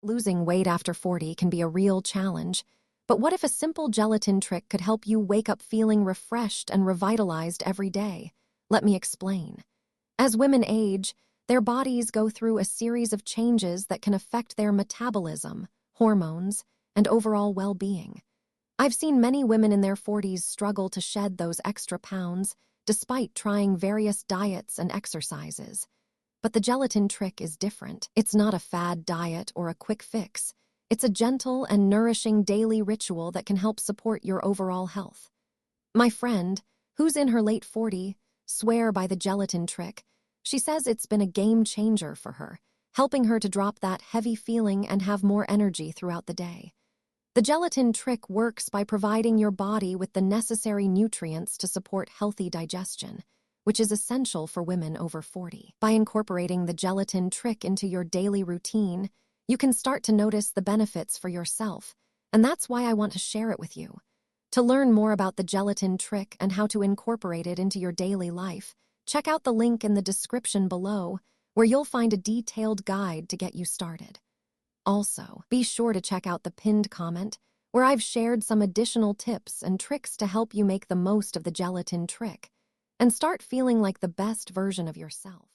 Losing weight after 40 can be a real challenge, but what if a simple gelatin trick could help you wake up feeling refreshed and revitalized every day? Let me explain. As women age, their bodies go through a series of changes that can affect their metabolism, hormones, and overall well-being. I've seen many women in their 40s struggle to shed those extra pounds despite trying various diets and exercises. But the gelatin trick is different. It's not a fad diet or a quick fix. It's a gentle and nourishing daily ritual that can help support your overall health. My friend, who's in her late 40s, swear by the gelatin trick. She says it's been a game changer for her, helping her to drop that heavy feeling and have more energy throughout the day. The gelatin trick works by providing your body with the necessary nutrients to support healthy digestion, which is essential for women over 40. By incorporating the gelatin trick into your daily routine, you can start to notice the benefits for yourself, and that's why I want to share it with you. To learn more about the gelatin trick and how to incorporate it into your daily life, check out the link in the description below, where you'll find a detailed guide to get you started. Also, be sure to check out the pinned comment, where I've shared some additional tips and tricks to help you make the most of the gelatin trick and start feeling like the best version of yourself.